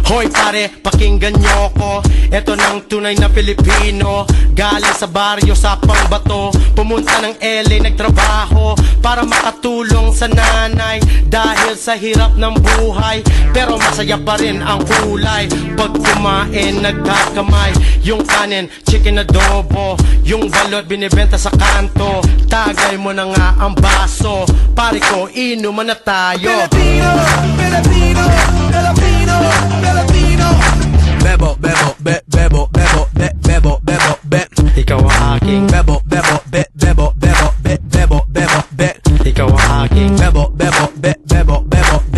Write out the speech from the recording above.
Hoy pare, pakinggan nyo ko. Eto ng tunay na Pilipino, galing sa baryo sa Pangbato. Pumunta ng LA, nagtrabaho para makatulong sa nanay. Dahil sa hirap ng buhay, pero masaya pa rin ang kulay. Pag kumain, nagkakamay. Yung kanin, chicken adobo. Yung balot, binibenta sa kanto. Tagay mo na nga ang baso. Pare ko, inuman na tayo. Filipino, Filipino, Filipino, Filipino.